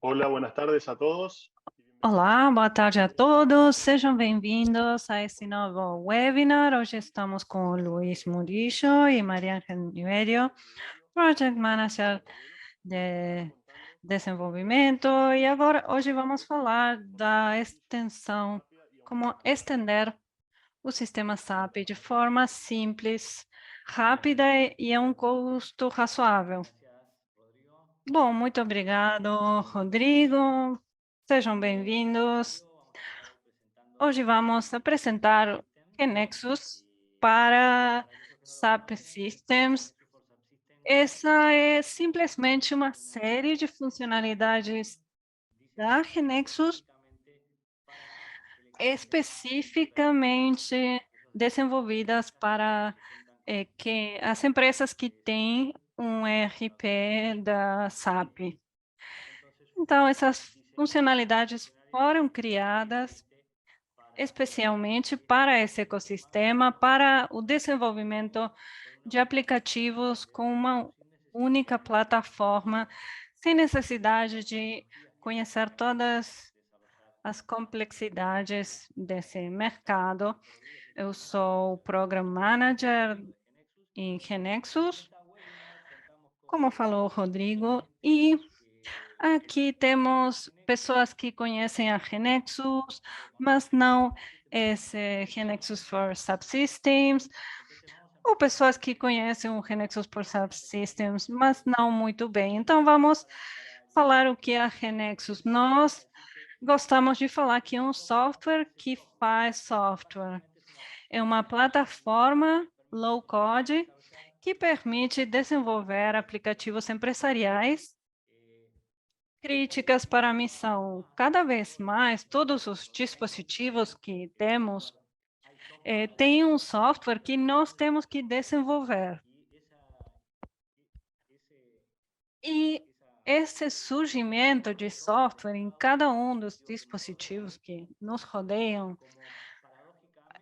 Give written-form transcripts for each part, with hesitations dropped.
Hola, buenas tardes a todos. Olá, boa tarde a todos. Sejam bem-vindos a esse novo webinar. Hoje estamos com o Luiz Muricho e Maria Ángel Niverio, Project Manager de Desenvolvimento. E agora, hoje vamos falar da extensão, como estender o sistema SAP de forma simples, rápida e a um custo razoável. Bom, muito obrigado, Rodrigo. Sejam bem-vindos. Hoje vamos apresentar o Nexus para SAP Systems. Essa é simplesmente uma série de funcionalidades da Nexus especificamente desenvolvidas para que as empresas que têm um ERP da SAP. Então, essas funcionalidades foram criadas especialmente para esse ecossistema, para o desenvolvimento de aplicativos com uma única plataforma, sem necessidade de conhecer todas as complexidades desse mercado. Eu sou Program Manager em Genexus, como falou o Rodrigo, e aqui temos pessoas que conhecem a Genexus, mas não esse Genexus for Subsystems, ou pessoas que conhecem o Genexus for Subsystems, mas não muito bem. Então, vamos falar o que é a Genexus. Nós gostamos de falar que é um software que faz software. É uma plataforma low-code que permite desenvolver aplicativos empresariais críticas para a missão. Cada vez mais, todos os dispositivos que temos têm um software que nós temos que desenvolver. E esse surgimento de software em cada um dos dispositivos que nos rodeiam,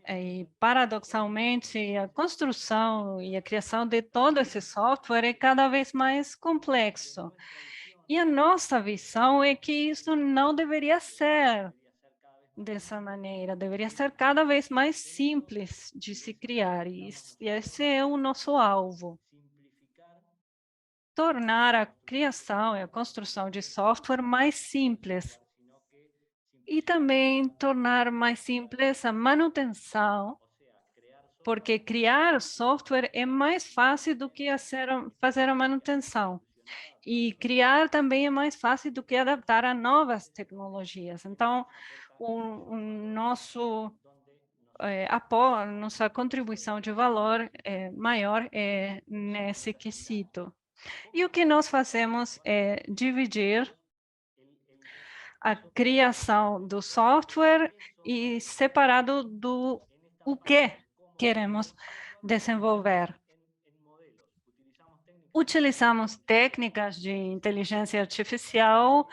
e paradoxalmente, a construção e a criação de todo esse software é cada vez mais complexo. E a nossa visão é que isso não deveria ser dessa maneira, deveria ser cada vez mais simples de se criar, e esse é o nosso alvo. Tornar a criação e a construção de software mais simples e também tornar mais simples a manutenção, porque criar software é mais fácil do que fazer a manutenção. E criar também é mais fácil do que adaptar a novas tecnologias. Então, o nosso nossa contribuição de valor maior nesse quesito. E o que nós fazemos é dividir a criação do software e separado do o que queremos desenvolver. Utilizamos técnicas de inteligência artificial,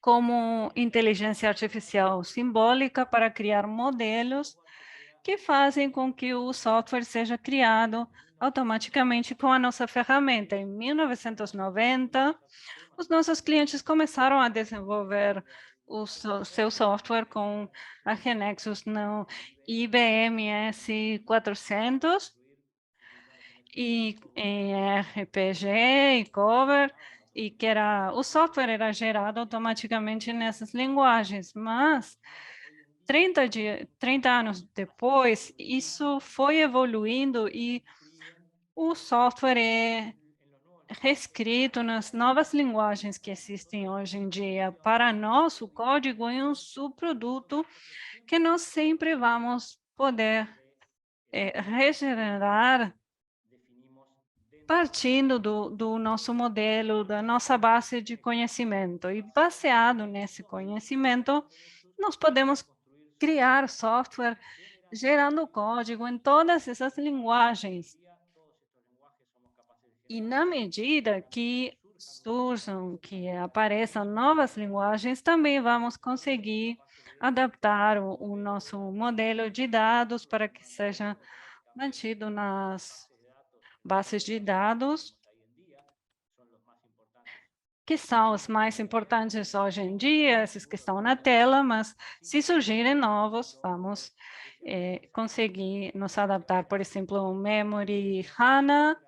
como inteligência artificial simbólica, para criar modelos que fazem com que o software seja criado automaticamente com a nossa ferramenta. Em 1990, os nossos clientes começaram a desenvolver o seu software com a Genexus no IBM S400 e em RPG e Cover, e que o software era gerado automaticamente nessas linguagens, mas 30 anos depois, isso foi evoluindo e o software é reescrito nas novas linguagens que existem hoje em dia. Para nós, o código é um subproduto que nós sempre vamos poder regenerar partindo do nosso modelo, da nossa base de conhecimento. E baseado nesse conhecimento, nós podemos criar software gerando código em todas essas linguagens. E na medida que surjam, que apareçam novas linguagens, também vamos conseguir adaptar o nosso modelo de dados para que seja mantido nas bases de dados que são os mais importantes hoje em dia, esses que estão na tela, mas se surgirem novos, vamos conseguir nos adaptar. Por exemplo, o Memory HANA,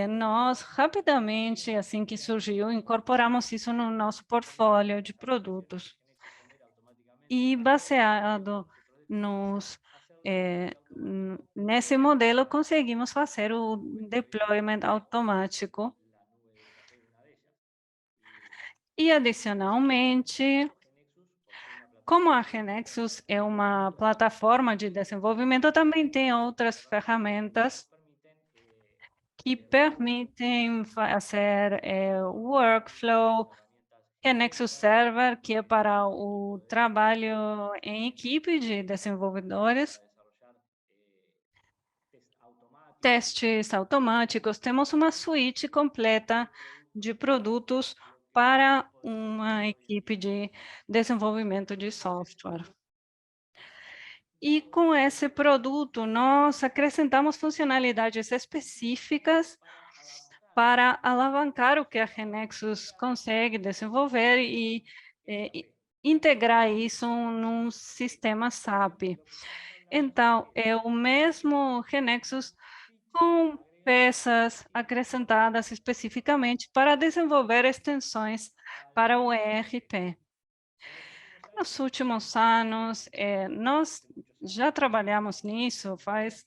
nós rapidamente, assim que surgiu, incorporamos isso no nosso portfólio de produtos. E baseado nesse modelo, conseguimos fazer o deployment automático. E, adicionalmente, como a Genexus é uma plataforma de desenvolvimento, também tem outras ferramentas que permitem fazer workflow, Genexus Server, que é para o trabalho em equipe de desenvolvedores, testes automáticos. Temos uma suíte completa de produtos para uma equipe de desenvolvimento de software. E com esse produto, nós acrescentamos funcionalidades específicas para alavancar o que a Genexus consegue desenvolver e integrar isso num sistema SAP. Então, é o mesmo Genexus com peças acrescentadas especificamente para desenvolver extensões para o ERP. Nos últimos anos, nós já trabalhamos nisso faz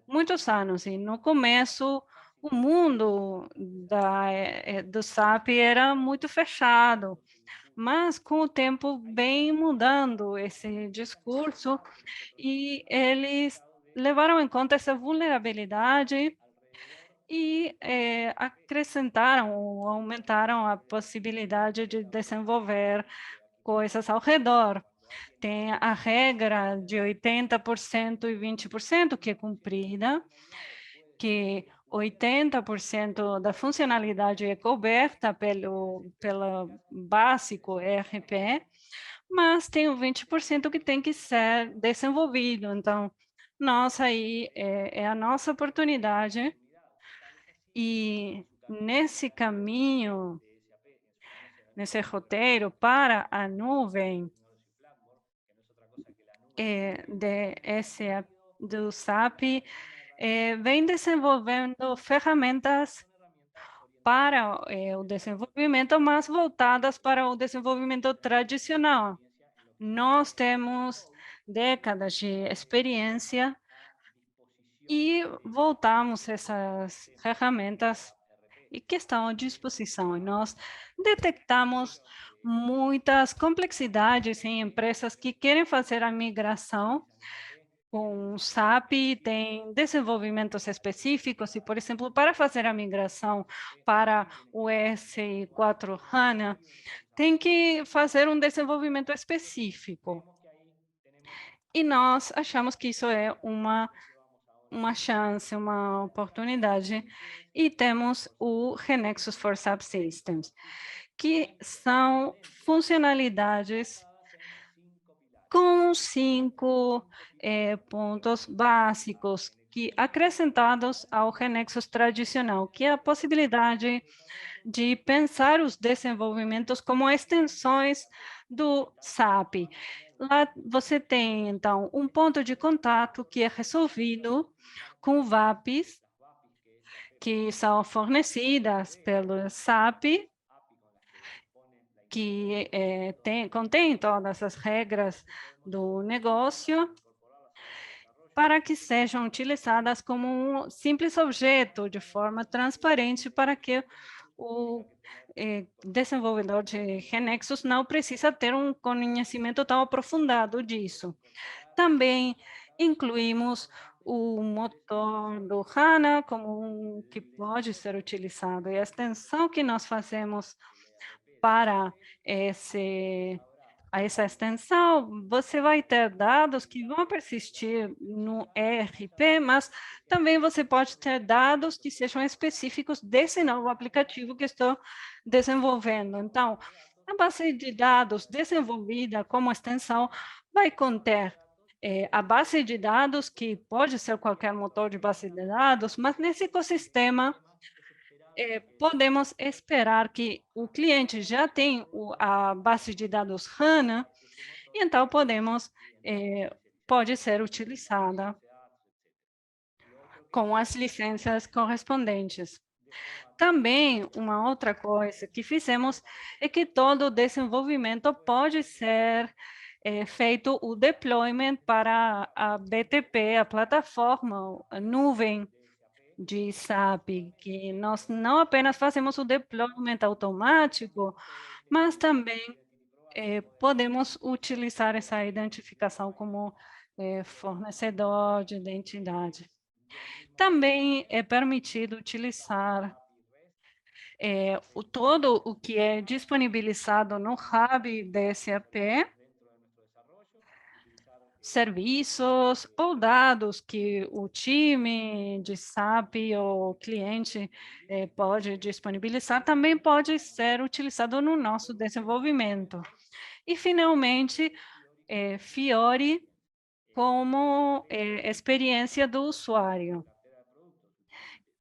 muitos anos, e no começo o mundo do SAP era muito fechado, mas com o tempo vem mudando esse discurso e eles levaram em conta essa vulnerabilidade e acrescentaram ou aumentaram a possibilidade de desenvolver coisas ao redor. Tem a regra de 80% e 20% que é cumprida, que 80% da funcionalidade é coberta pelo básico ERP, mas tem o 20% que tem que ser desenvolvido. Então, nós aí é a nossa oportunidade e nesse caminho, nesse roteiro para a nuvem do SAP, vem desenvolvendo ferramentas para o desenvolvimento, mas voltadas para o desenvolvimento tradicional. Nós temos décadas de experiência e voltamos essas ferramentas e que estão à disposição. E nós detectamos muitas complexidades em empresas que querem fazer a migração com o SAP, tem desenvolvimentos específicos e, por exemplo, para fazer a migração para o S4HANA, tem que fazer um desenvolvimento específico. E nós achamos que isso é uma chance, uma oportunidade, e temos o Genexus for Subsystems, que são funcionalidades com 5 pontos básicos que acrescentados ao Genexus tradicional, que é a possibilidade de pensar os desenvolvimentos como extensões do SAP. Lá você tem, então, um ponto de contato que é resolvido com VAPs, que são fornecidas pelo SAP, que contém todas as regras do negócio, para que sejam utilizadas como um simples objeto, de forma transparente, para que o desenvolvedor de Genexus não precisa ter um conhecimento tão aprofundado disso. Também incluímos o motor do HANA como que pode ser utilizado. E a extensão que nós fazemos para essa extensão, você vai ter dados que vão persistir no ERP, mas também você pode ter dados que sejam específicos desse novo aplicativo que estou desenvolvendo. Então, a base de dados desenvolvida como extensão vai conter a base de dados, que pode ser qualquer motor de base de dados, mas nesse ecossistema podemos esperar que o cliente já tem a base de dados HANA, e então pode ser utilizada com as licenças correspondentes. Também, uma outra coisa que fizemos é que todo o desenvolvimento pode ser feito o deployment para a BTP, a plataforma, a nuvem de SAP, que nós não apenas fazemos o deployment automático, mas também podemos utilizar essa identificação como fornecedor de identidade. Também é permitido utilizar todo o que é disponibilizado no Hub de SAP, serviços ou dados que o time de SAP ou o cliente pode disponibilizar, também pode ser utilizado no nosso desenvolvimento. E, finalmente, Fiori como experiência do usuário.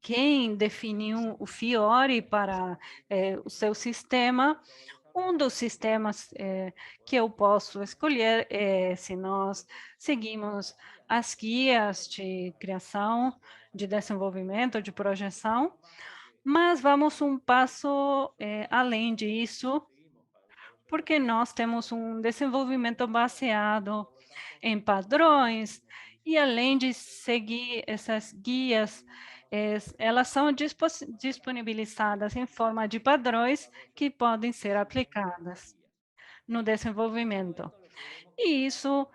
Quem definiu o Fiori para o seu sistema, um dos sistemas que eu posso escolher é se nós seguimos as guias de criação, de desenvolvimento, de projeção, mas vamos um passo além disso, porque nós temos um desenvolvimento baseado em padrões, e além de seguir essas guias, elas são disponibilizadas em forma de padrões que podem ser aplicadas no desenvolvimento. E isso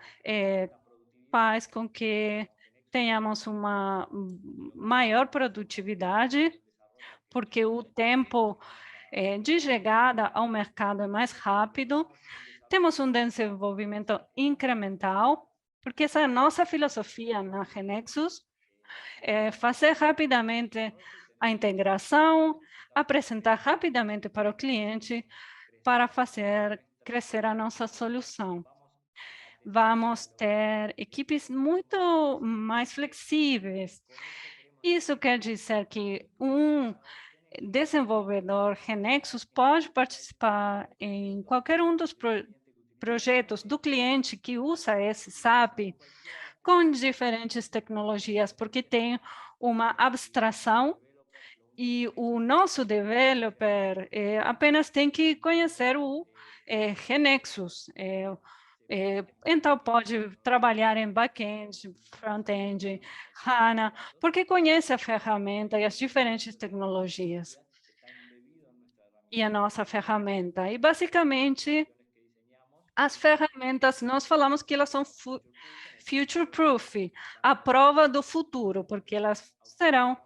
faz com que tenhamos uma maior produtividade, porque o tempo de chegada ao mercado é mais rápido. Temos um desenvolvimento incremental, porque essa é a nossa filosofia na Genexus, fazer rapidamente a integração, apresentar rapidamente para o cliente, para fazer crescer a nossa solução. Vamos ter equipes muito mais flexíveis. Isso quer dizer que um desenvolvedor Genexus pode participar em qualquer um dos projetos do cliente que usa esse SAP com diferentes tecnologias, porque tem uma abstração e o nosso developer apenas tem que conhecer o Genexus. Então, pode trabalhar em back-end, front-end, HANA, porque conhece a ferramenta e as diferentes tecnologias e a nossa ferramenta. E, basicamente, as ferramentas, nós falamos que elas são future-proof, a prova do futuro, porque elas serão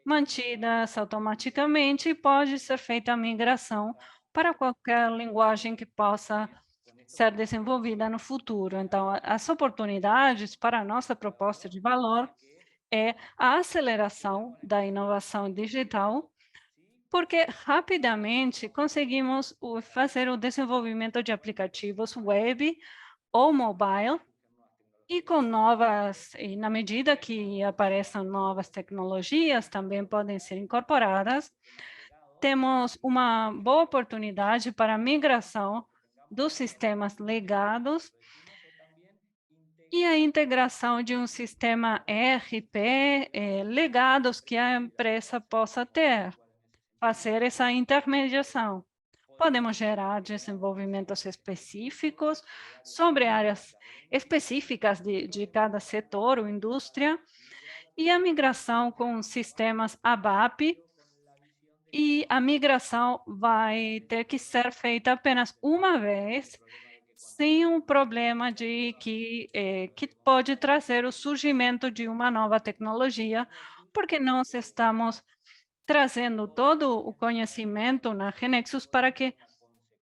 mantidas automaticamente e pode ser feita a migração para qualquer linguagem que possa ser desenvolvida no futuro. Então, as oportunidades para a nossa proposta de valor é a aceleração da inovação digital, porque rapidamente conseguimos fazer o desenvolvimento de aplicativos web ou mobile, e com e na medida que apareçam novas tecnologias, também podem ser incorporadas, temos uma boa oportunidade para a migração dos sistemas legados e a integração de um sistema ERP legados que a empresa possa ter, fazer essa intermediação. Podemos gerar desenvolvimentos específicos sobre áreas específicas de cada setor ou indústria, e a migração com sistemas ABAP, e a migração vai ter que ser feita apenas uma vez, sem um problema que pode trazer o surgimento de uma nova tecnologia, porque nós estamos trazendo todo o conhecimento na Genexus para que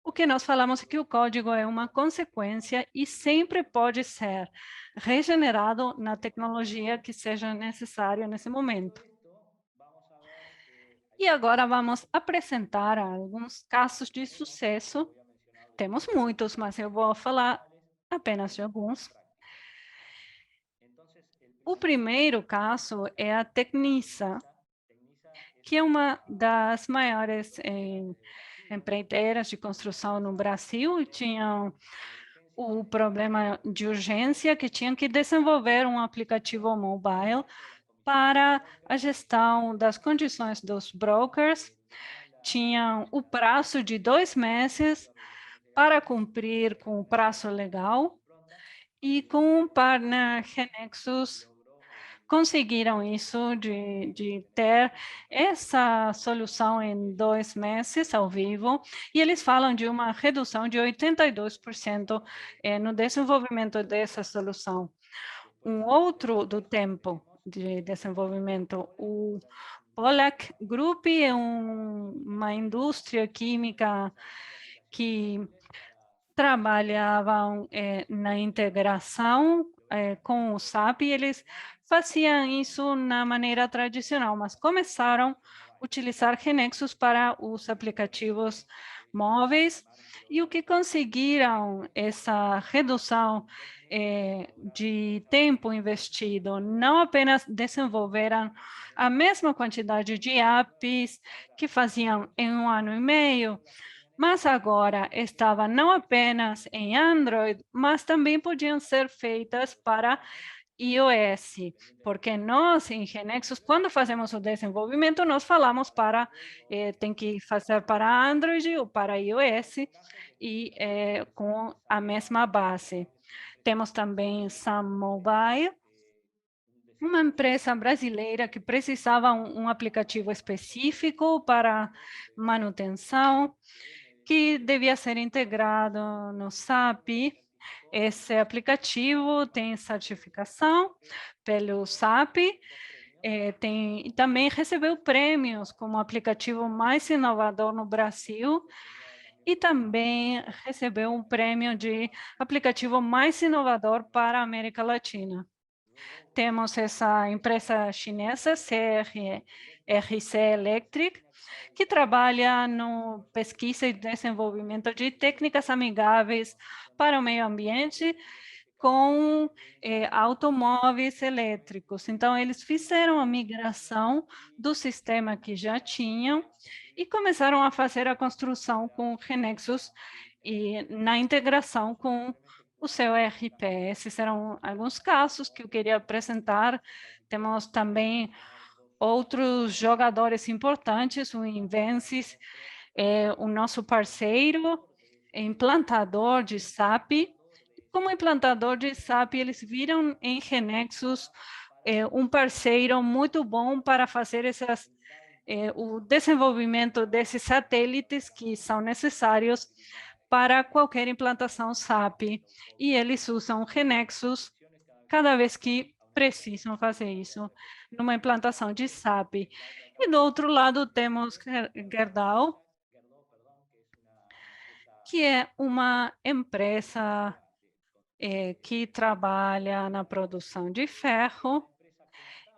o que nós falamos é que o código é uma consequência e sempre pode ser regenerado na tecnologia que seja necessária nesse momento. E agora vamos apresentar alguns casos de sucesso. Temos muitos, mas eu vou falar apenas de alguns. O primeiro caso é a Tecnisa, que é uma das maiores empreiteiras de construção no Brasil, e tinham o problema de urgência que tinham que desenvolver um aplicativo mobile para a gestão das condições dos brokers. Tinham o prazo de 2 meses para cumprir com o prazo legal, e com o partner Genexus conseguiram isso, de ter essa solução em 2 meses ao vivo, e eles falam de uma redução de 82% no desenvolvimento dessa solução. Um outro do tempo de desenvolvimento, o Pollack Group é uma indústria química que trabalhavam na integração com o SAP, e eles faziam isso na maneira tradicional, mas começaram a utilizar Genexus para os aplicativos móveis, e o que conseguiram essa redução de tempo investido, não apenas desenvolveram a mesma quantidade de apps que faziam em 1 ano e meio, mas agora estava não apenas em Android, mas também podiam ser feitas para iOS, porque nós, em Genexus, quando fazemos o desenvolvimento, nós falamos tem que fazer para Android ou para iOS, e com a mesma base. Temos também Sun Mobile, uma empresa brasileira que precisava um aplicativo específico para manutenção, que devia ser integrado no SAP. Esse aplicativo tem certificação pelo SAP, e também recebeu prêmios como aplicativo mais inovador no Brasil, e também recebeu um prêmio de aplicativo mais inovador para a América Latina. Temos essa empresa chinesa, CRC Electric, que trabalha no pesquisa e desenvolvimento de técnicas amigáveis para o meio ambiente com automóveis elétricos. Então, eles fizeram a migração do sistema que já tinham e começaram a fazer a construção com o Genexus e na integração com o seu ERP. Esses eram alguns casos que eu queria apresentar. Temos também outros jogadores importantes, o Invensys, o nosso parceiro, implantador de SAP. Como implantador de SAP, eles viram em Genexus um parceiro muito bom para fazer o desenvolvimento desses satélites que são necessários para qualquer implantação SAP, e eles usam Genexus cada vez que precisam fazer isso numa implantação de SAP. E do outro lado temos Gerdau, que é uma empresa que trabalha na produção de ferro,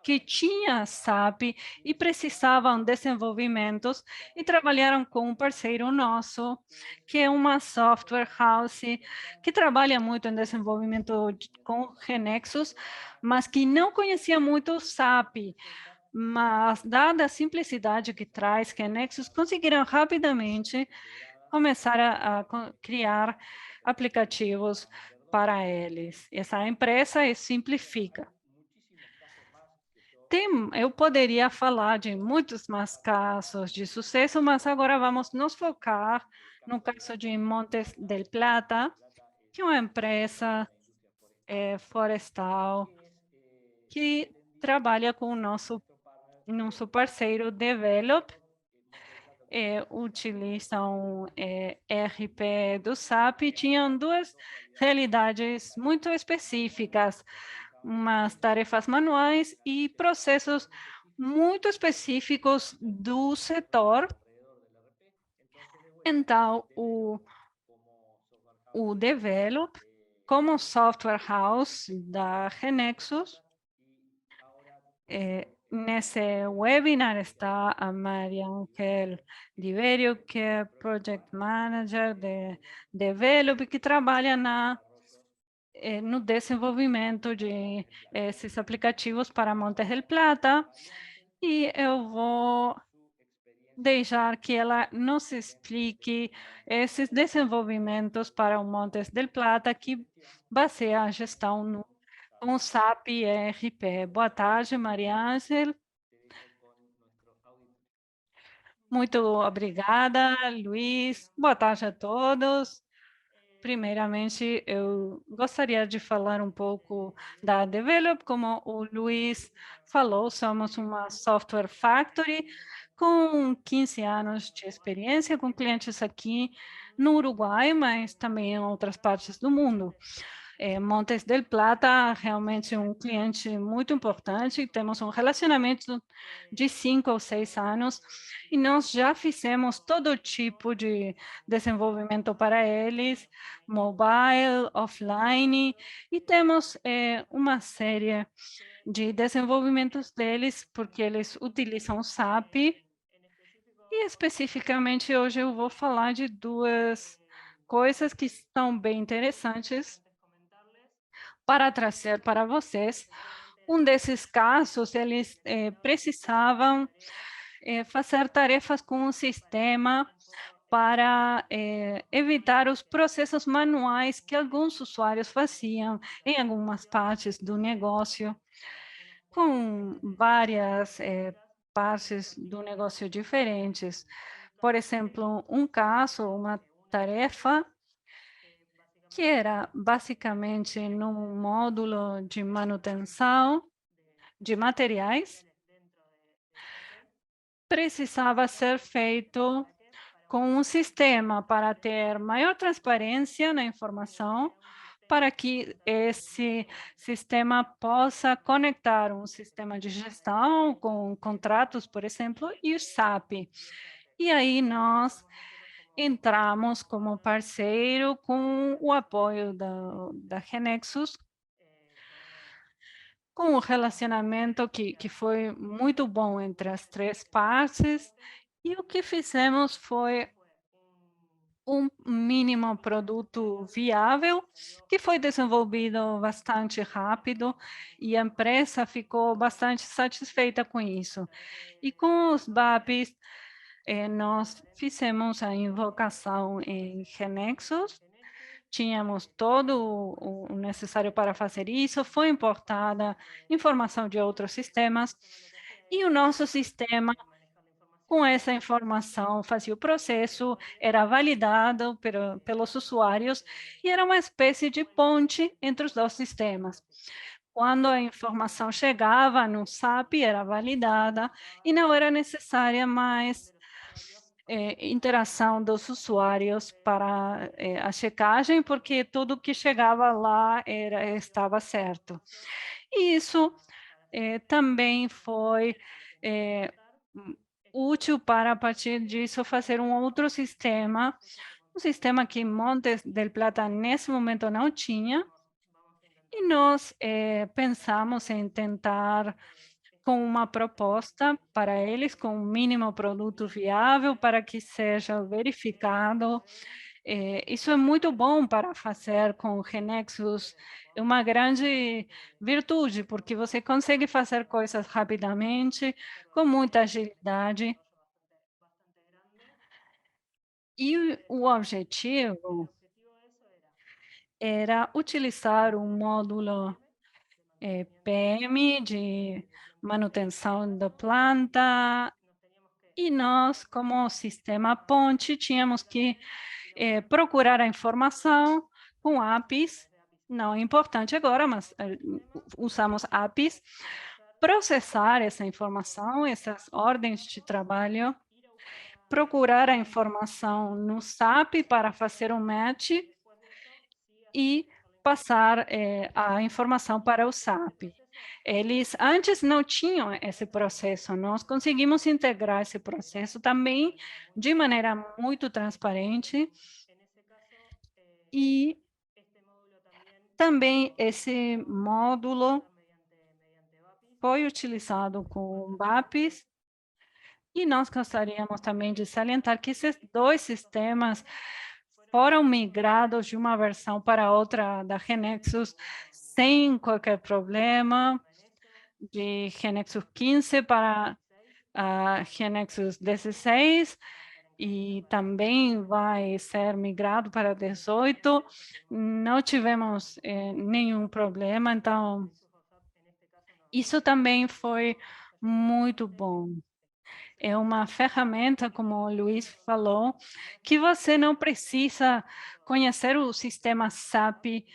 que tinha SAP e precisavam desenvolvimentos, e trabalharam com um parceiro nosso, que é uma software house que trabalha muito em desenvolvimento com Genexus, mas que não conhecia muito o SAP. Mas, dada a simplicidade que traz Genexus, conseguiram rapidamente começar a criar aplicativos para eles. Essa empresa simplifica. Eu poderia falar de muitos mais casos de sucesso, mas agora vamos nos focar no caso de Montes del Plata, que é uma empresa florestal que trabalha com o nosso parceiro Develop, utilizam RP do SAP. Tinham duas realidades muito específicas, umas tarefas manuais e processos muito específicos do setor. Então, o Develop, como software house da Genexus, nesse webinar está a Maria Ángel Liberio, que é Project Manager de Develop, que trabalha no desenvolvimento de esses aplicativos para Montes del Plata. E eu vou deixar que ela nos explique esses desenvolvimentos para o Montes del Plata, que baseia a gestão no com SAP e ERP. Boa tarde, Maria Ângela. Muito obrigada, Luiz. Boa tarde a todos. Primeiramente, eu gostaria de falar um pouco da Develop. Como o Luiz falou, somos uma software factory com 15 anos de experiência, com clientes aqui no Uruguai, mas também em outras partes do mundo. Montes del Plata realmente é um cliente muito importante, temos um relacionamento de 5 ou 6 anos e nós já fizemos todo tipo de desenvolvimento para eles, mobile, offline, e temos uma série de desenvolvimentos deles, porque eles utilizam SAP, e especificamente hoje eu vou falar de duas coisas que são bem interessantes para trazer para vocês. Um desses casos, eles precisavam fazer tarefas com um sistema para evitar os processos manuais que alguns usuários faziam em algumas partes do negócio, com várias partes do negócio diferentes. Por exemplo, um caso, uma tarefa que era basicamente num módulo de manutenção de materiais, precisava ser feito com um sistema para ter maior transparência na informação, para que esse sistema possa conectar um sistema de gestão com contratos, por exemplo, e o SAP. E aí nós entramos como parceiro com o apoio da Genexus, com um relacionamento que foi muito bom entre as três partes, e o que fizemos foi um mínimo produto viável, que foi desenvolvido bastante rápido, e a empresa ficou bastante satisfeita com isso. E com os BAPs, nós fizemos a invocação em Genexus, tínhamos todo o necessário para fazer isso, foi importada informação de outros sistemas, e o nosso sistema, com essa informação, fazia o processo, era validado pelos usuários, e era uma espécie de ponte entre os dois sistemas. Quando a informação chegava no SAP, era validada, e não era necessária mais interação dos usuários para a checagem, porque tudo que chegava lá estava certo. E isso também foi útil para, a partir disso, fazer um outro sistema, um sistema que Montes del Plata, nesse momento, não tinha, e nós pensamos em tentar com uma proposta para eles, com um mínimo produto viável, para que seja verificado. Isso é muito bom para fazer com o Genexus, é uma grande virtude, porque você consegue fazer coisas rapidamente, com muita agilidade. E o objetivo era utilizar um módulo PM de manutenção da planta, e nós, como sistema ponte, tínhamos que procurar a informação com APIs, não é importante agora, mas usamos APIs, processar essa informação, essas ordens de trabalho, procurar a informação no SAP para fazer um match e passar a informação para o SAP. Eles antes não tinham esse processo, nós conseguimos integrar esse processo também de maneira muito transparente, e também esse módulo foi utilizado com BAPs, e nós gostaríamos também de salientar que esses dois sistemas foram migrados de uma versão para outra da Genexus sem qualquer problema, de Genexus 15 para a GeneXus 16 e também vai ser migrado para 18. Não tivemos nenhum problema, então isso também foi muito bom. É uma ferramenta, como o Luiz falou, que você não precisa conhecer o sistema SAP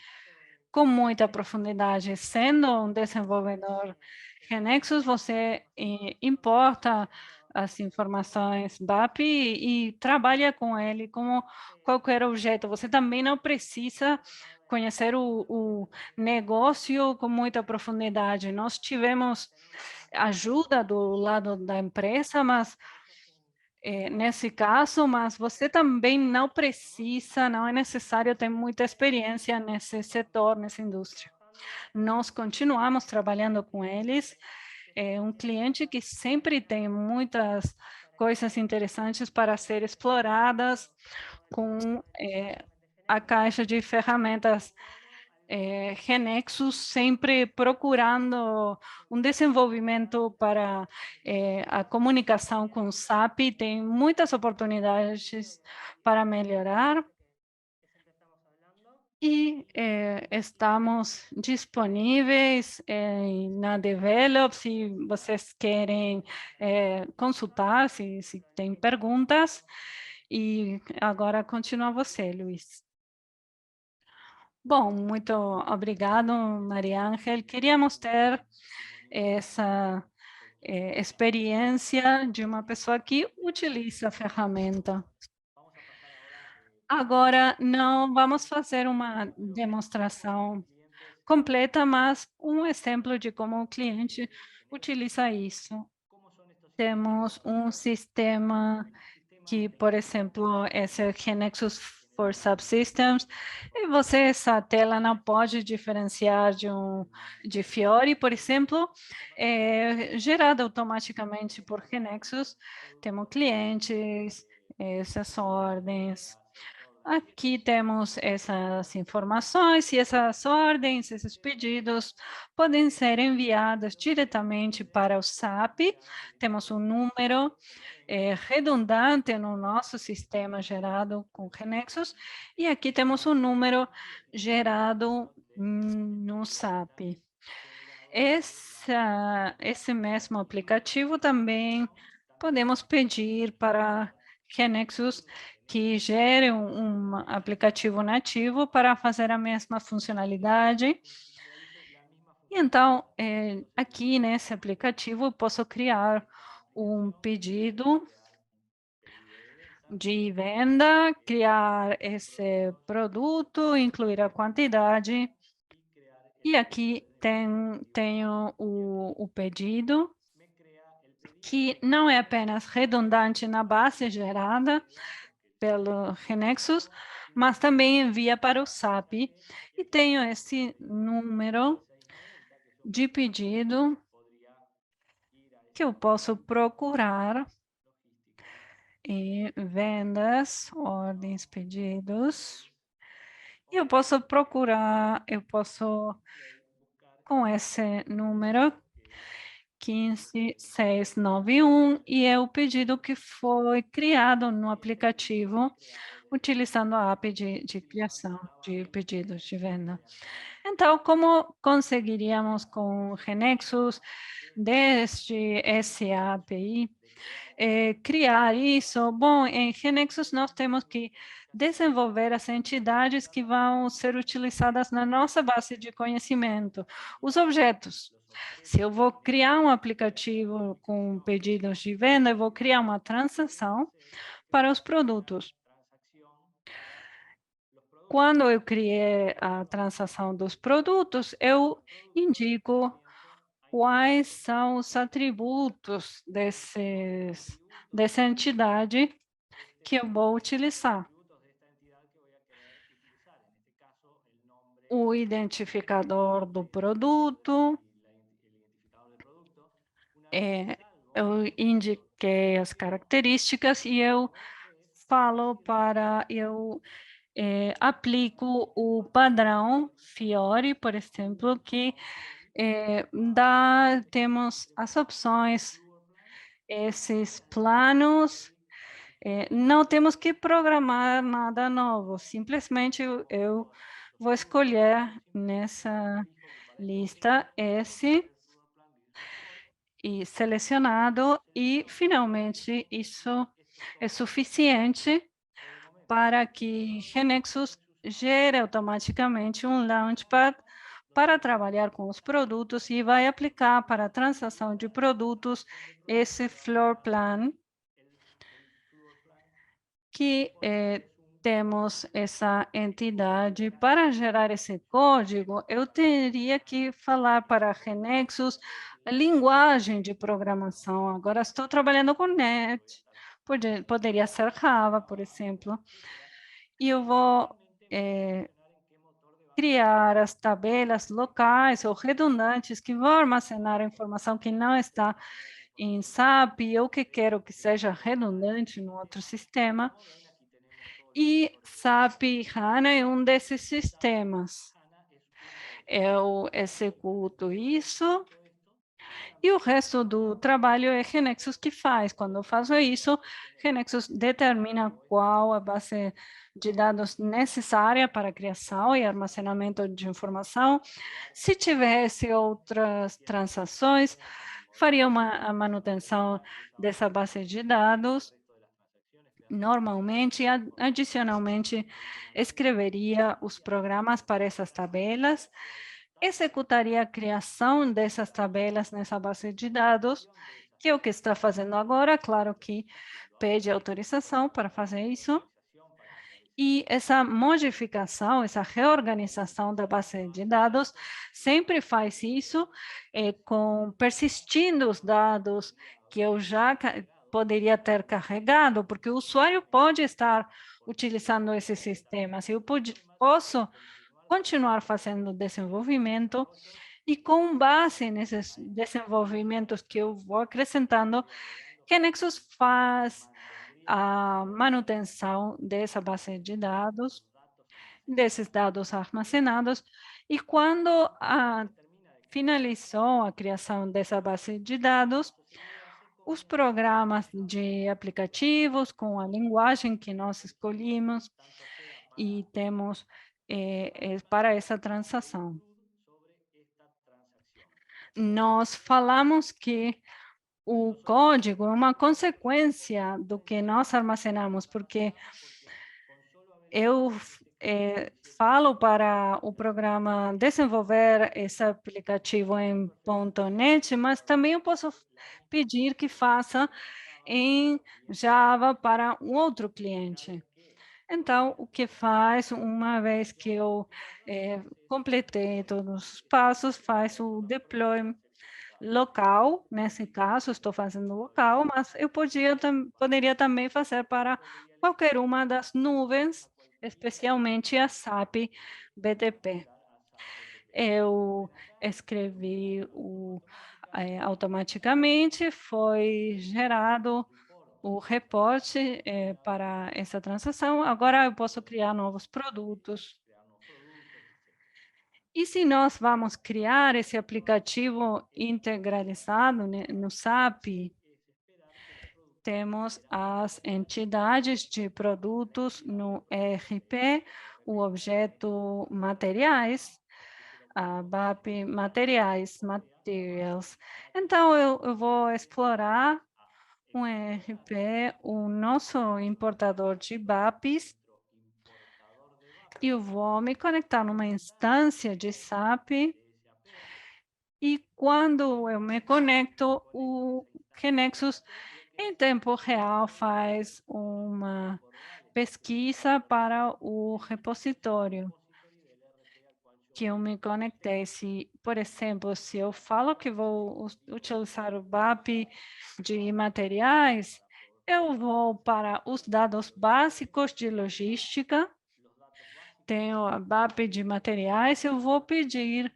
com muita profundidade. Sendo um desenvolvedor Genexus, você importa as informações BAP e trabalha com ele como qualquer objeto. Você também não precisa conhecer o negócio com muita profundidade. Nós tivemos ajuda do lado da empresa, mas nesse caso, mas você também não precisa, não é necessário ter muita experiência nesse setor, nessa indústria. Nós continuamos trabalhando com eles. É um cliente que sempre tem muitas coisas interessantes para ser exploradas com a caixa de ferramentas Genexus, sempre procurando um desenvolvimento para a comunicação com o SAP. Tem muitas oportunidades para melhorar. E estamos disponíveis na Develop, se vocês querem consultar, se tem perguntas. E agora continua você, Luiz. Bom, muito obrigado, Maria Ángel. Queríamos ter essa experiência de uma pessoa que utiliza a ferramenta. Agora, não vamos fazer uma demonstração completa, mas um exemplo de como o cliente utiliza isso. Temos um sistema que, por exemplo, esse é o Genexus for Subsystems, e você, essa tela não pode diferenciar de Fiori, por exemplo, é gerada automaticamente por Genexus. Temos clientes, essas ordens. Aqui temos essas informações e essas ordens, esses pedidos podem ser enviados diretamente para o SAP. Temos um número redundante no nosso sistema gerado com Genexus e aqui temos um número gerado no SAP. Esse mesmo aplicativo também podemos pedir para Genexus que gere um aplicativo nativo para fazer a mesma funcionalidade. E então, aqui nesse aplicativo, eu posso criar um pedido de venda, criar esse produto, incluir a quantidade. E aqui tenho o pedido, que não é apenas redundante na base gerada pelo Genexus, mas também envia para o SAP. E tenho esse número de pedido que eu posso procurar em vendas, ordens, pedidos. E eu posso procurar, com esse número, 15691, e é o pedido que foi criado no aplicativo utilizando a API de criação de pedidos de venda. Então, como conseguiríamos com o Genexus, desde essa API, criar isso? Bom, em Genexus nós temos que desenvolver as entidades que vão ser utilizadas na nossa base de conhecimento, os objetos. Se eu vou criar um aplicativo com pedidos de venda, eu vou criar uma transação para os produtos. Quando eu criei a transação dos produtos, eu indico quais são os atributos dessa entidade que eu vou utilizar. O identificador do produto, eu indiquei as características e eu aplico o padrão Fiori, por exemplo, que temos as opções esses planos. Não temos que programar nada novo, simplesmente eu vou escolher nessa lista esse e selecionado, e finalmente isso é suficiente para que Genexus gere automaticamente um Launchpad para trabalhar com os produtos e vai aplicar para a transação de produtos esse floor plan que temos essa entidade. Para gerar esse código, eu teria que falar para a Genexus a linguagem de programação. Agora estou trabalhando com Net, poderia ser Java, por exemplo, e eu vou criar as tabelas locais ou redundantes que vão armazenar a informação que não está em SAP ou que quero que seja redundante no outro sistema. E SAP HANA é um desses sistemas. Eu executo isso e o resto do trabalho é Genexus que faz. Quando eu faço isso, Genexus determina qual a base de dados necessária para a criação e armazenamento de informação. Se tivesse outras transações, faria a manutenção dessa base de dados. Normalmente, adicionalmente, escreveria os programas para essas tabelas, executaria a criação dessas tabelas nessa base de dados, que é o que está fazendo agora, claro que pede autorização para fazer isso. E essa modificação, essa reorganização da base de dados, sempre faz isso persistindo os dados que eu já poderia ter carregado, porque o usuário pode estar utilizando esses sistemas. Eu posso continuar fazendo desenvolvimento e com base nesses desenvolvimentos que eu vou acrescentando, que Nexus faz a manutenção dessa base de dados, desses dados armazenados, e quando finalizou a criação dessa base de dados, os programas de aplicativos com a linguagem que nós escolhimos e temos para essa transação. Nós falamos que o código é uma consequência do que nós armazenamos, porque eu falo para o programa desenvolver esse aplicativo em .NET, mas também eu posso pedir que faça em Java para um outro cliente. Então, o que faz, uma vez que eu completei todos os passos, faz o deploy local, nesse caso, estou fazendo local, mas eu poderia também fazer para qualquer uma das nuvens, especialmente a SAP BTP. Eu escrevi automaticamente, foi gerado o reporte para essa transação. Agora eu posso criar novos produtos. E se nós vamos criar esse aplicativo integralizado, né, no SAP, temos as entidades de produtos no ERP, o objeto materiais, a BAP materiais, materials. Então, eu vou explorar um ERP, o nosso importador de BAPs, e eu vou me conectar numa instância de SAP. E quando eu me conecto, o Genexus, em tempo real, faz uma pesquisa para o repositório que eu me conectei. Se, por exemplo, se eu falo que vou utilizar o BAP de materiais, eu vou para os dados básicos de logística, tenho a BAP de materiais, eu vou pedir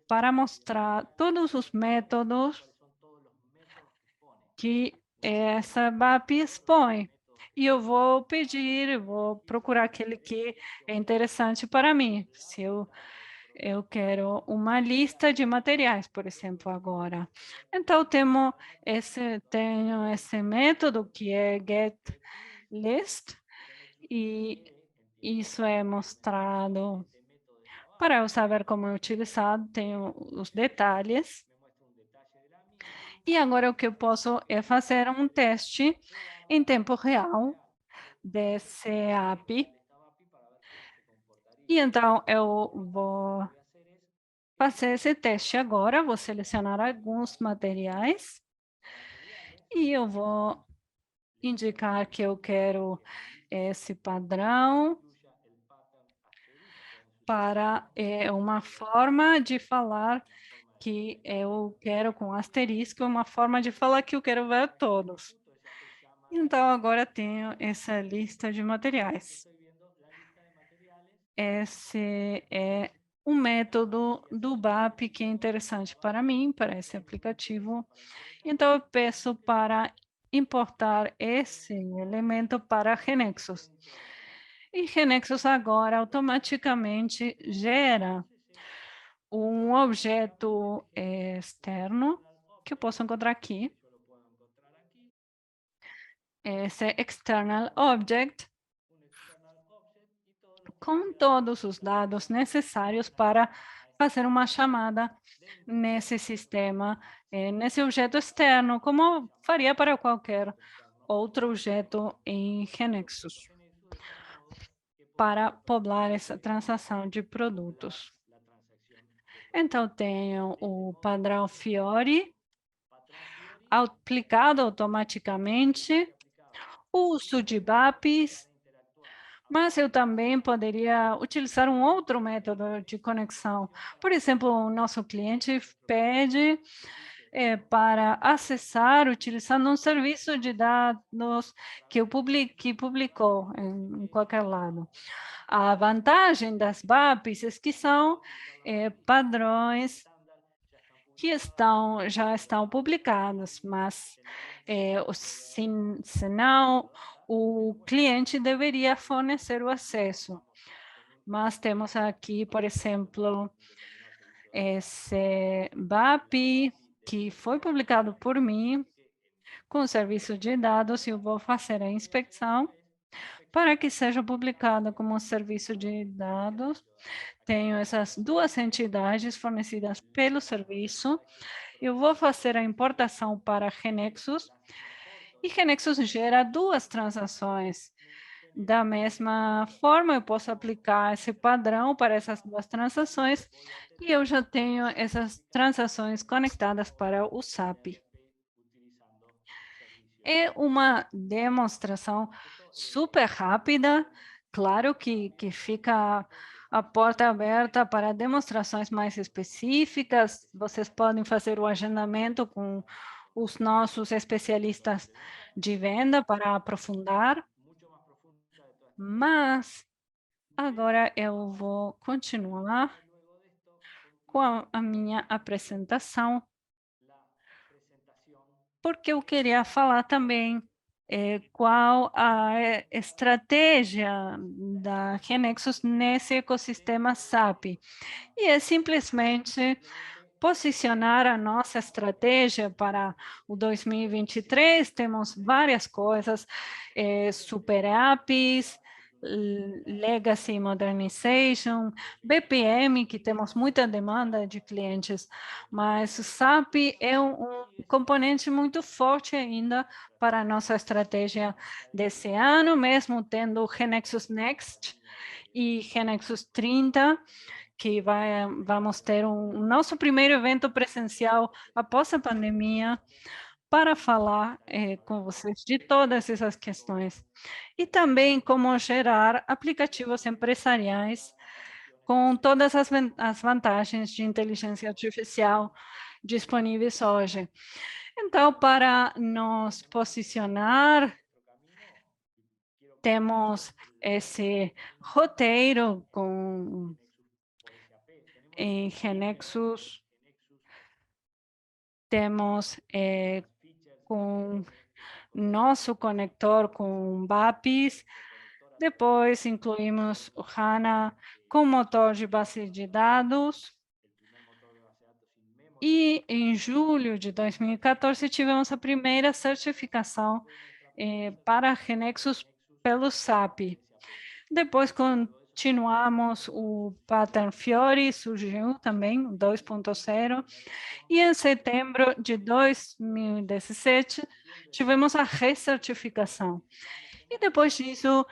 para mostrar todos os métodos que essa BAP expõe. E eu vou pedir, eu vou procurar aquele que é interessante para mim. Se eu Eu quero uma lista de materiais, por exemplo, agora. Então, tenho esse método que é getList, e isso é mostrado para eu saber como é utilizado, tenho os detalhes. E agora o que eu posso é fazer um teste em tempo real desse app. E então eu vou fazer esse teste agora, vou selecionar alguns materiais e eu vou indicar que eu quero esse padrão para uma forma de falar que eu quero com asterisco, uma forma de falar que eu quero ver todos. Então, agora tenho essa lista de materiais. Esse é um método do BAP que é interessante para mim, para esse aplicativo. Então, eu peço para importar esse elemento para Genexus. E Genexus agora automaticamente gera um objeto externo que eu posso encontrar aqui. Esse external object com todos os dados necessários para fazer uma chamada nesse sistema, nesse objeto externo, como faria para qualquer outro objeto em Genexus, para poblar essa transação de produtos. Então, tenho o padrão Fiori, aplicado automaticamente, o uso de BAPs, mas eu também poderia utilizar um outro método de conexão. Por exemplo, o nosso cliente pede para acessar utilizando um serviço de dados que publicou em qualquer lado. A vantagem das BAPs é que são padrões que já estão publicados, mas senão o cliente deveria fornecer o acesso. Mas temos aqui, por exemplo, esse BAP que foi publicado por mim com o serviço de dados, e eu vou fazer a inspecção para que seja publicado como serviço de dados. Tenho essas duas entidades fornecidas pelo serviço. Eu vou fazer a importação para Genexus e Genexus gera duas transações. Da mesma forma, eu posso aplicar esse padrão para essas duas transações e eu já tenho essas transações conectadas para o SAP. É uma demonstração super rápida, claro que fica a porta aberta para demonstrações mais específicas. Vocês podem fazer o agendamento com os nossos especialistas de venda para aprofundar, mas agora eu vou continuar com a minha apresentação, porque eu queria falar também qual a estratégia da Genexus nesse ecossistema SAP. E é simplesmente posicionar a nossa estratégia para o 2023. Temos várias coisas, super apps, Legacy Modernization, BPM, que temos muita demanda de clientes, mas o SAP é um componente muito forte ainda para a nossa estratégia desse ano, mesmo tendo o Genexus Next e Genexus 30, que vamos ter um nosso primeiro evento presencial após a pandemia, para falar com vocês de todas essas questões. E também como gerar aplicativos empresariais com todas as vantagens de inteligência artificial disponíveis hoje. Então, para nos posicionar, temos esse roteiro em Genexus, temos com nosso conector com BAPIs, depois incluímos o HANA com motor de base de dados. E em julho de 2014 tivemos a primeira certificação para Genexus pelo SAP. Depois continuamos o Pattern Fiori, surgiu também, 2.0, e em setembro de 2017 tivemos a recertificação. E depois disso,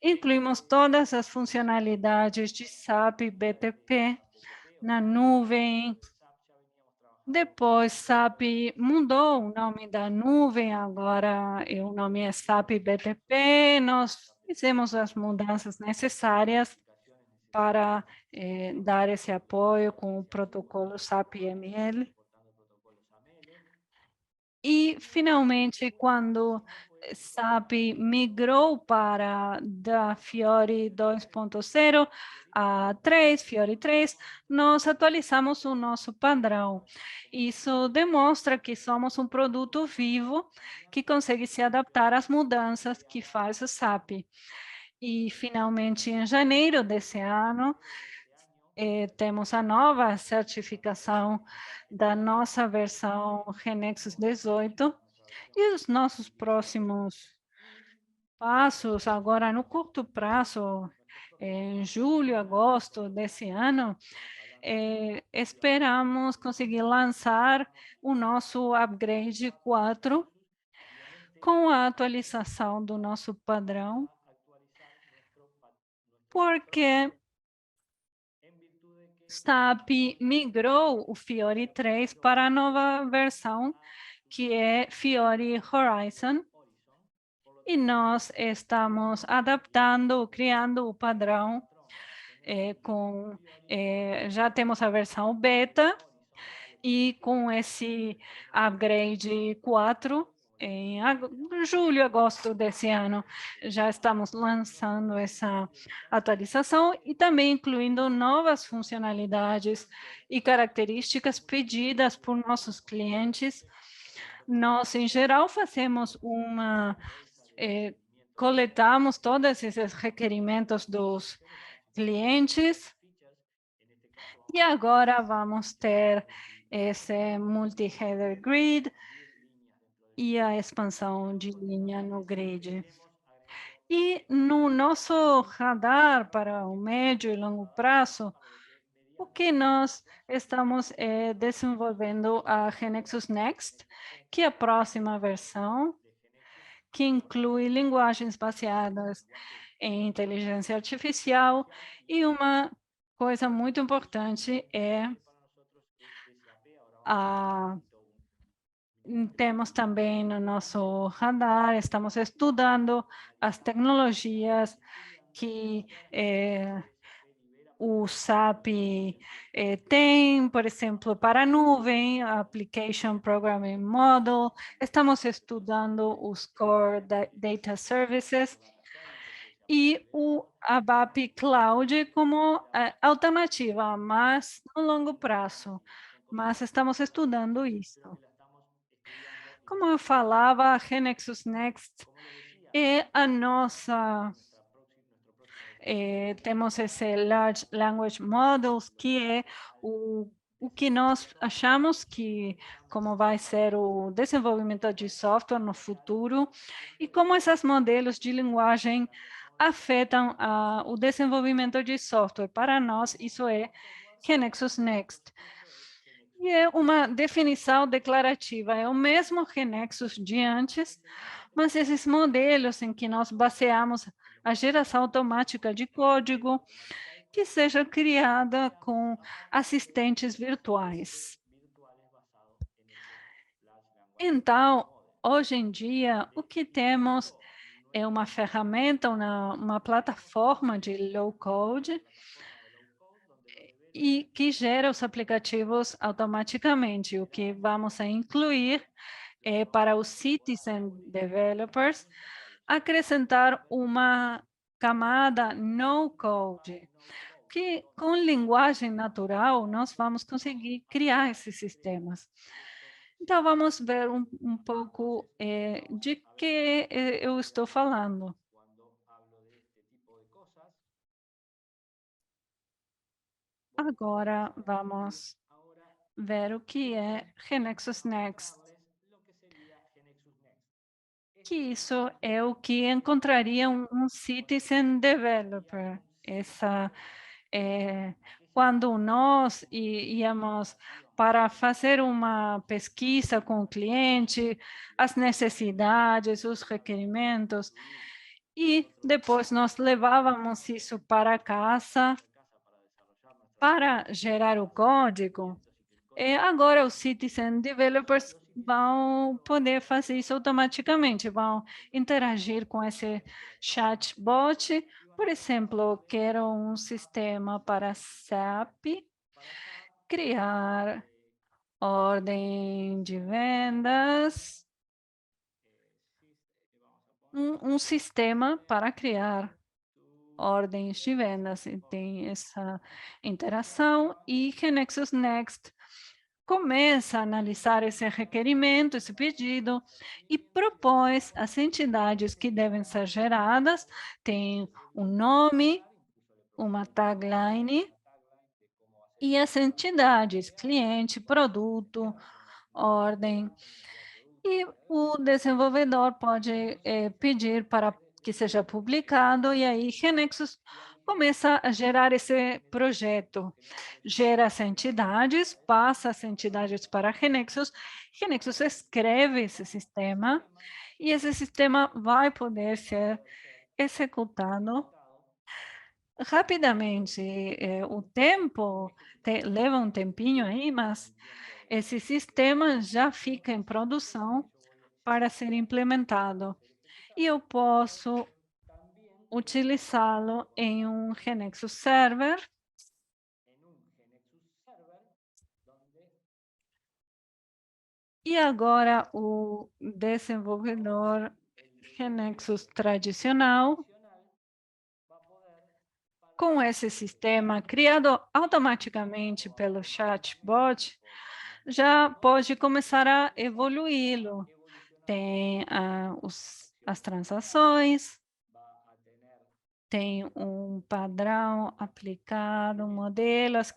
incluímos todas as funcionalidades de SAP BTP na nuvem. Depois, SAP mudou o nome da nuvem, agora o nome é SAP BTP. Nós fizemos as mudanças necessárias para dar esse apoio com o protocolo SAP ML. E, finalmente, quando SAP migrou para da Fiori 2.0 a 3, Fiori 3, nós atualizamos o nosso padrão. Isso demonstra que somos um produto vivo que consegue se adaptar às mudanças que faz o SAP. E, finalmente, em janeiro desse ano, temos a nova certificação da nossa versão Genexus 18 e os nossos próximos passos agora no curto prazo, em julho, agosto desse ano, esperamos conseguir lançar o nosso upgrade 4 com a atualização do nosso padrão, porque SAP migrou o Fiori 3 para a nova versão, que é Fiori Horizon, e nós estamos adaptando, criando o padrão já temos a versão beta, e com esse upgrade 4, em julho, agosto desse ano, já estamos lançando essa atualização e também incluindo novas funcionalidades e características pedidas por nossos clientes. Nós, em geral, fazemos coletamos todos esses requerimentos dos clientes e agora vamos ter esse multi-header grid e a expansão de linha no grid. E no nosso radar para o médio e longo prazo, o que nós estamos desenvolvendo a Genexus Next, que é a próxima versão, que inclui linguagens baseadas em inteligência artificial, e uma coisa muito importante temos também no nosso radar, estamos estudando as tecnologias que o SAP tem, por exemplo, para a nuvem, Application Programming Model. Estamos estudando os Core Data Services e o ABAP Cloud como alternativa, mas no longo prazo. Mas estamos estudando isso. Como eu falava, a Genexus Next é a nossa... temos esse Large Language Models, que é o que nós achamos que como vai ser o desenvolvimento de software no futuro e como esses modelos de linguagem afetam o desenvolvimento de software. Para nós, isso é Genexus Next. E é uma definição declarativa, é o mesmo Genexus de antes, mas esses modelos em que nós baseamos a geração automática de código que seja criada com assistentes virtuais. Então, hoje em dia, o que temos é uma ferramenta, uma plataforma de low-code e que gera os aplicativos automaticamente. O que vamos a incluir para os citizen developers, acrescentar uma camada no-code, que com linguagem natural nós vamos conseguir criar esses sistemas. Então, vamos ver um pouco de que eu estou falando. Agora vamos ver o que é Genexus Next, que isso é o que encontraria um citizen developer. Essa é quando nós íamos para fazer uma pesquisa com o cliente, as necessidades, os requerimentos, e depois nós levávamos isso para casa para gerar o código. Agora, os citizen developers vão poder fazer isso automaticamente, vão interagir com esse chatbot. Por exemplo, quero um sistema para SAP, criar ordem de vendas, um sistema para criar ordens de vendas. E tem essa interação e Genexus Next começa a analisar esse requerimento, esse pedido, e propõe as entidades que devem ser geradas, tem um nome, uma tagline, e as entidades, cliente, produto, ordem. E o desenvolvedor pode pedir para que seja publicado, e aí Genexus começa a gerar esse projeto. Gera as entidades, passa as entidades para Genexus, Genexus escreve esse sistema, e esse sistema vai poder ser executado rapidamente. O tempo leva um tempinho aí, mas esse sistema já fica em produção para ser implementado. E eu posso utilizá-lo em um Genexus Server. E agora o desenvolvedor Genexus tradicional, com esse sistema criado automaticamente pelo chatbot, já pode começar a evoluí-lo. Tem as transações, tem um padrão aplicado, um modelo, as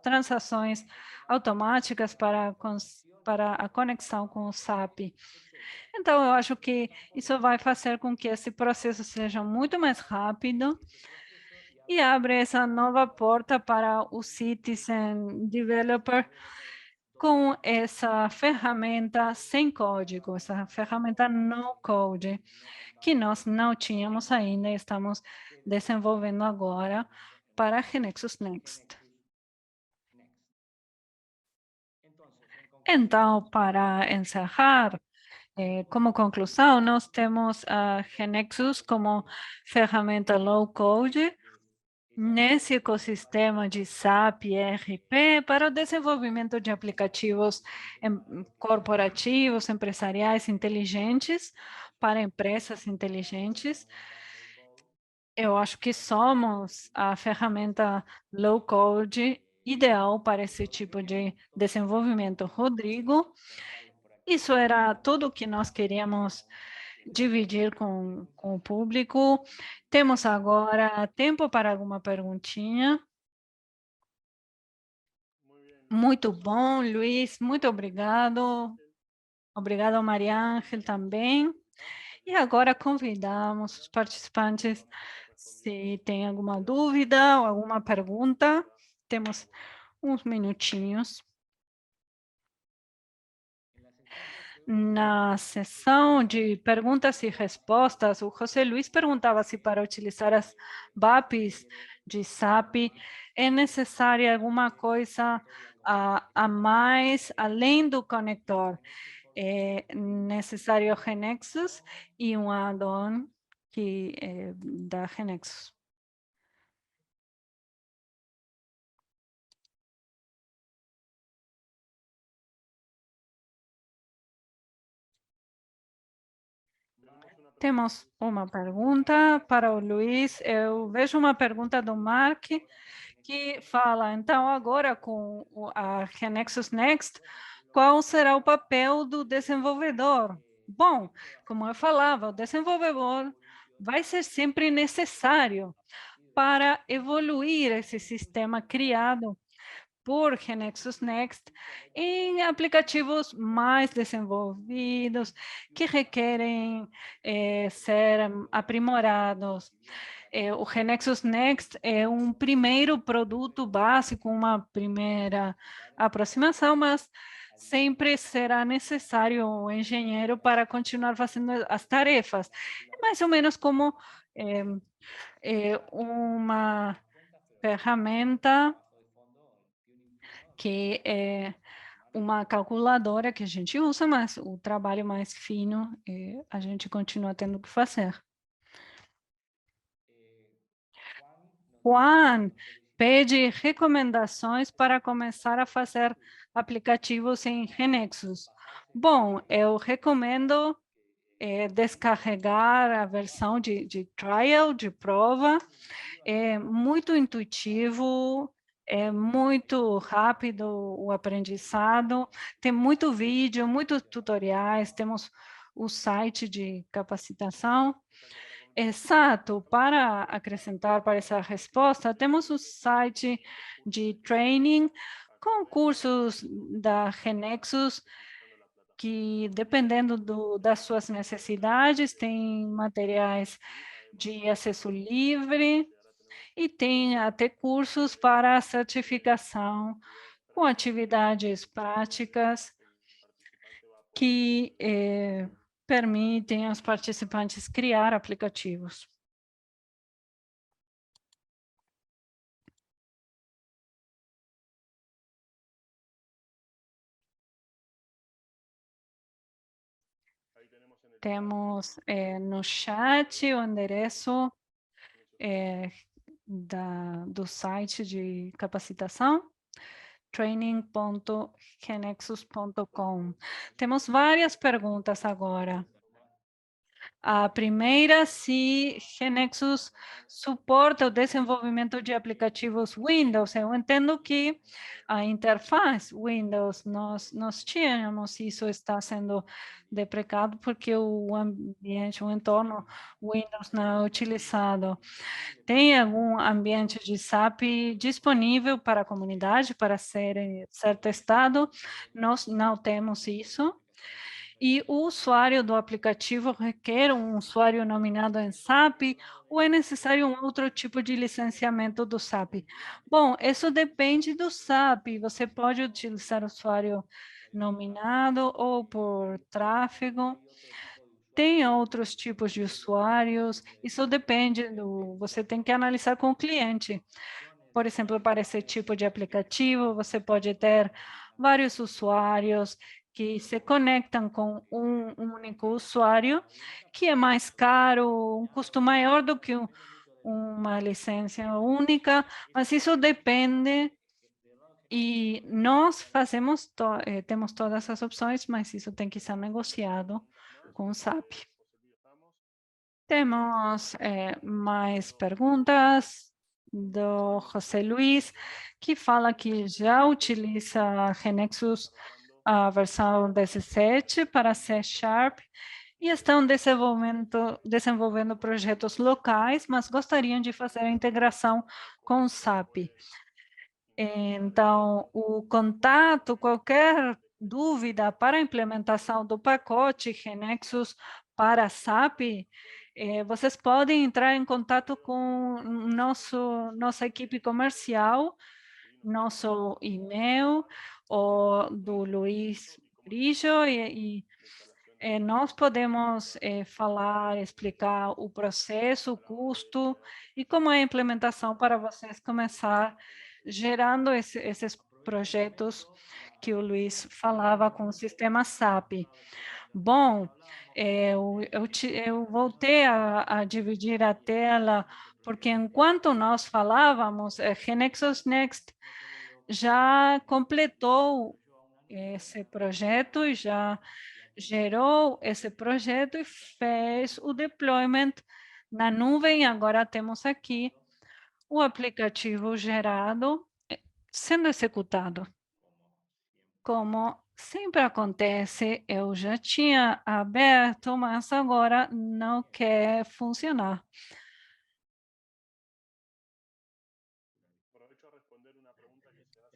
transações automáticas para a conexão com o SAP. Então, eu acho que isso vai fazer com que esse processo seja muito mais rápido e abre essa nova porta para o Citizen Developer com essa ferramenta sem código, essa ferramenta no code, que nós não tínhamos ainda e estamos desenvolvendo agora para Genexus Next. Então, para encerrar, como conclusão, nós temos a Genexus como ferramenta low-code nesse ecossistema de SAP e ERP para o desenvolvimento de aplicativos corporativos, empresariais inteligentes, para empresas inteligentes. Eu acho que somos a ferramenta low-code ideal para esse tipo de desenvolvimento. Rodrigo, isso era tudo o que nós queríamos dividir com o público. Temos agora tempo para alguma perguntinha. Muito bom, Luiz, muito obrigado. Obrigado, Maria Ângel, também. E agora convidamos os participantes, se tem alguma dúvida ou alguma pergunta, temos uns minutinhos. Na sessão de perguntas e respostas, o José Luiz perguntava se para utilizar as BAPs de SAP é necessária alguma coisa a mais além do conector. É necessário Genexus e um add-on que é da Genexus. Temos uma pergunta para o Luiz. Eu vejo uma pergunta do Mark que fala, então, agora com a Genexus Next, qual será o papel do desenvolvedor? Bom, como eu falava, o desenvolvedor vai ser sempre necessário para evoluir esse sistema criado por GeneXus Next em aplicativos mais desenvolvidos que requerem ser aprimorados. O GeneXus Next é um primeiro produto básico, uma primeira aproximação, mas sempre será necessário um engenheiro para continuar fazendo as tarefas. É mais ou menos como uma ferramenta que é uma calculadora que a gente usa, mas o trabalho mais fino a gente continua tendo que fazer. Juan pede recomendações para começar a fazer aplicativos em Genexus. Bom, eu recomendo descarregar a versão de trial, de prova. É muito intuitivo, é muito rápido o aprendizado, tem muito vídeo, muitos tutoriais, temos o site de capacitação. Exato, para acrescentar para essa resposta, temos o site de training com cursos da Genexus que, dependendo das suas necessidades, tem materiais de acesso livre e tem até cursos para certificação com atividades práticas que permitem aos participantes criar aplicativos. Temos no chat o endereço do site de capacitação, training.genexus.com. Temos várias perguntas agora. A primeira, se Genexus suporta o desenvolvimento de aplicativos Windows. Eu entendo que a interface Windows, nós tínhamos, isso está sendo deprecado porque o ambiente, o entorno Windows não é utilizado. Tem algum ambiente de SAP disponível para a comunidade para ser testado? Nós não temos isso. E o usuário do aplicativo requer um usuário nominado em SAP ou é necessário um outro tipo de licenciamento do SAP? Bom, isso depende do SAP. Você pode utilizar usuário nominado ou por tráfego. Tem outros tipos de usuários. Isso depende você tem que analisar com o cliente. Por exemplo, para esse tipo de aplicativo, você pode ter vários usuários que se conectam com um único usuário, que é mais caro, um custo maior do que uma licença única, mas isso depende e nós temos todas as opções, mas isso tem que ser negociado com o SAP. Temos mais perguntas do José Luiz, que fala que já utiliza Genexus a versão 17 para C Sharp e estão desenvolvendo projetos locais, mas gostariam de fazer a integração com o SAP. Então, o contato, qualquer dúvida para a implementação do pacote Genexus para SAP, vocês podem entrar em contato com nossa equipe comercial, nosso e-mail, ou do Luiz Brillo, e nós podemos falar, explicar o processo, o custo e como é a implementação para vocês começar gerando esses projetos que o Luiz falava com o sistema SAP. Bom, eu voltei a dividir a tela, porque enquanto nós falávamos, Genexus Next já completou esse projeto e já gerou esse projeto e fez o deployment na nuvem. Agora temos aqui o aplicativo gerado sendo executado. Como sempre acontece, eu já tinha aberto, mas agora não quer funcionar.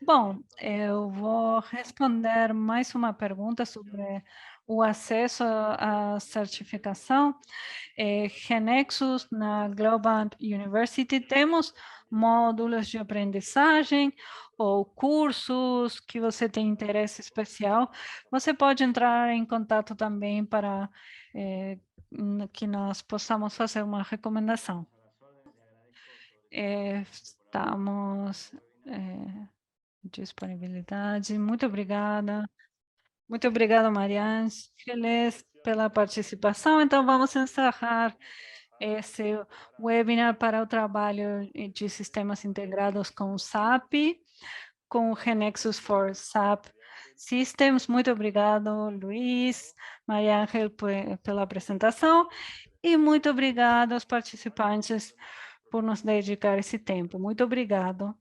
Bom, eu vou responder mais uma pergunta sobre o acesso à certificação. Genexus na Global University temos módulos de aprendizagem ou cursos que você tem interesse especial. Você pode entrar em contato também para que nós possamos fazer uma recomendação. Estamos disponibilidade. Muito obrigada. Muito obrigada, Maria Ângeles, pela participação. Então, vamos encerrar esse webinar para o trabalho de sistemas integrados com o SAP, com o Genexus for SAP Systems. Muito obrigado, Luiz, Maria Ângel, pela apresentação e muito obrigado aos participantes por nos dedicar esse tempo. Muito obrigado.